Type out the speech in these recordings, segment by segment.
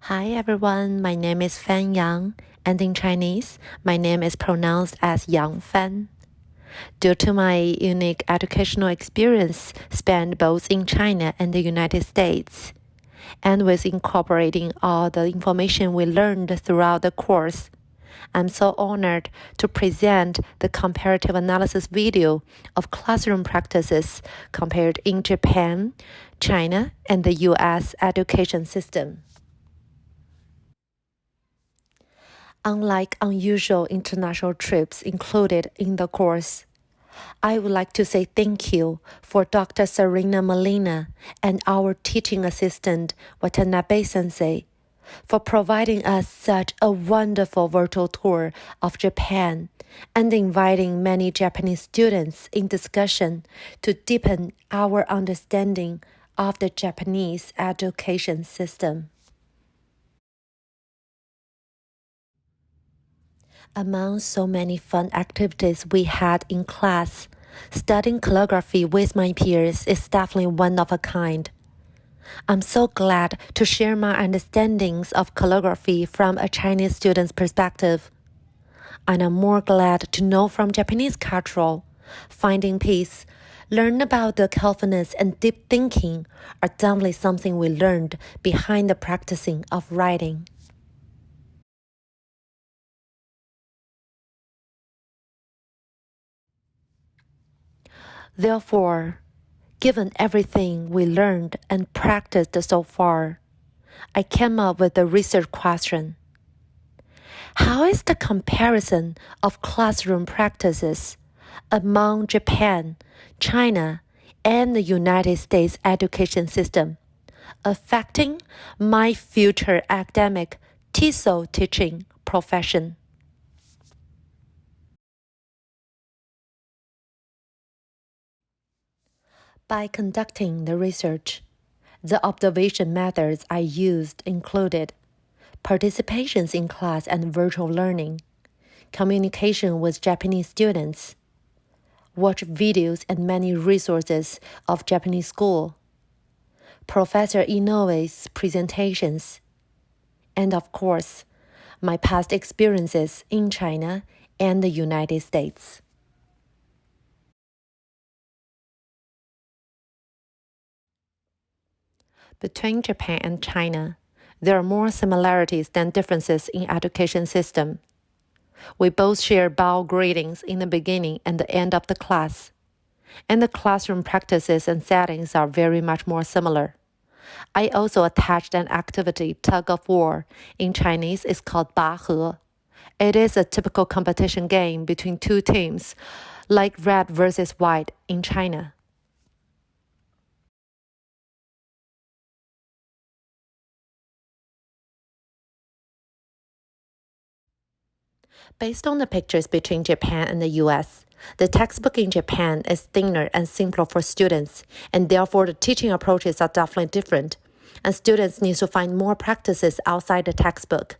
Hi everyone, my name is Fan Yang, and in Chinese, my name is pronounced as Yang Fan. Due to my unique educational experience spanned both in China and the United States, and with incorporating all the information we learned throughout the course, I'm so honored to present the comparative analysis video of classroom practices compared in Japan, China, and the US education system. Unlike unusual international trips included in the course, I would like to say thank you for Dr. Serena Molina and our teaching assistant Watanabe-sensei for providing us such a wonderful virtual tour of Japan and inviting many Japanese students in discussion to deepen our understanding of the Japanese education system. Among so many fun activities we had in class, studying calligraphy with my peers is definitely one of a kind. I'm so glad to share my understandings of calligraphy from a Chinese student's perspective. And I'm more glad to know from Japanese culture, finding peace, learn about the carefulness and deep thinking are definitely something we learned behind the practicing of writing. Therefore, given everything we learned and practiced so far, I came up with a research question. How is the comparison of classroom practices among Japan, China, and the United States education system affecting my future academic TESOL teaching profession? By conducting the research, the observation methods I used included participations in class and virtual learning, communication with Japanese students, watch videos and many resources of Japanese school, Professor Inoue's presentations, and of course, my past experiences in China and the United States. Between Japan and China, there are more similarities than differences in education system. We both share bow greetings in the beginning and the end of the class, and the classroom practices and settings are very much more similar. I also attached an activity, tug of war. In Chinese, it's called 拔河. It is a typical competition game between two teams, like red versus white in China. Based on the pictures between Japan and the US, the textbook in Japan is thinner and simpler for students, and therefore the teaching approaches are definitely different, and students need to find more practices outside the textbook.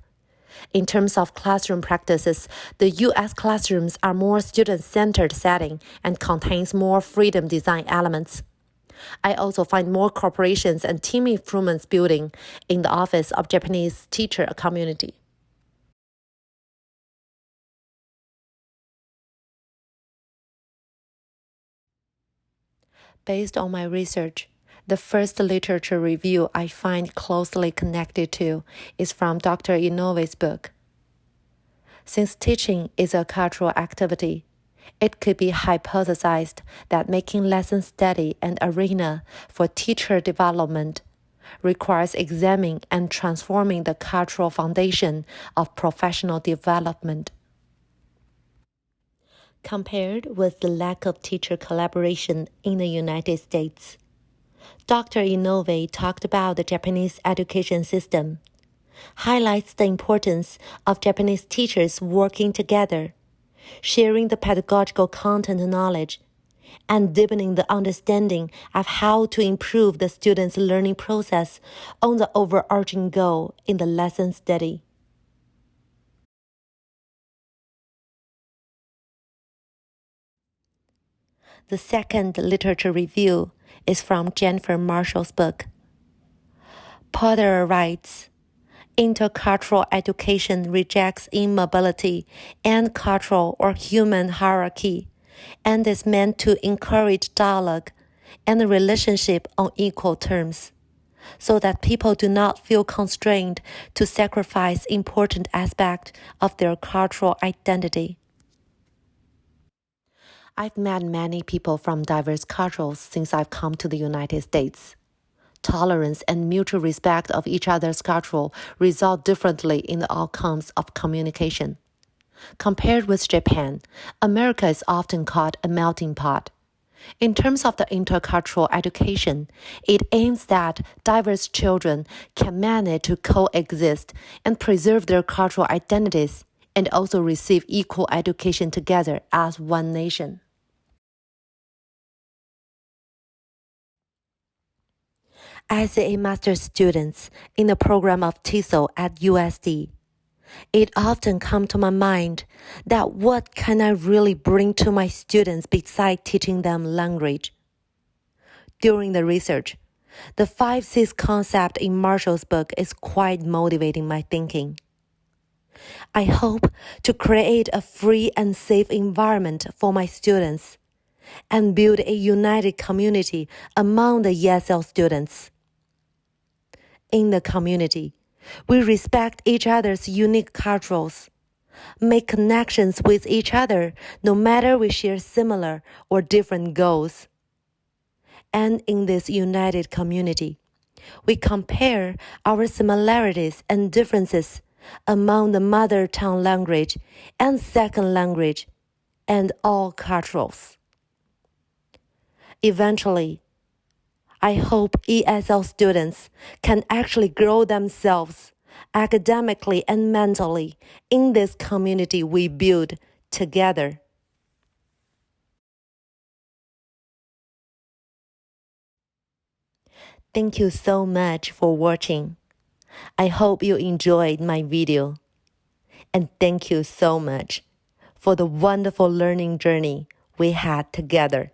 In terms of classroom practices, the US classrooms are more student-centered setting and contains more freedom design elements. I also find more corporations and team improvements building in the office of Japanese teacher community. Based on my research, the first literature review I find closely connected to is from Dr. Inoue's book. Since teaching is a cultural activity, it could be hypothesized that making lesson study an arena for teacher development requires examining and transforming the cultural foundation of professional development. Compared with the lack of teacher collaboration in the United States, Dr. Inoue talked about the Japanese education system, highlights the importance of Japanese teachers working together, sharing the pedagogical content and knowledge, and deepening the understanding of how to improve the students' learning process on the overarching goal in the lesson study. The second literature review is from Jennifer Marshall's book. Potter writes, Intercultural education rejects immobility and cultural or human hierarchy, and is meant to encourage dialogue and relationship on equal terms, so that people do not feel constrained to sacrifice important aspects of their cultural identity. I've met many people from diverse cultures since I've come to the United States. Tolerance and mutual respect of each other's culture result differently in the outcomes of communication. Compared with Japan, America is often called a melting pot. In terms of the intercultural education, it aims that diverse children can manage to coexist and preserve their cultural identities and also receive equal education together as one nation. As a master's student in the program of TESOL at USD, it often comes to my mind that what can I really bring to my students besides teaching them language? During the research, the 5 Cs concept in Marshall's book is quite motivating my thinking. I hope to create a free and safe environment for my students and build a united community among the ESL students. In the community, we respect each other's unique cultures, make connections with each other no matter we share similar or different goals. And in this united community, we compare our similarities and differences among the mother tongue language and second language and all cultures. Eventually, I hope ESL students can actually grow themselves academically and mentally in this community we build together. Thank you so much for watching. I hope you enjoyed my video. And thank you so much for the wonderful learning journey we had together.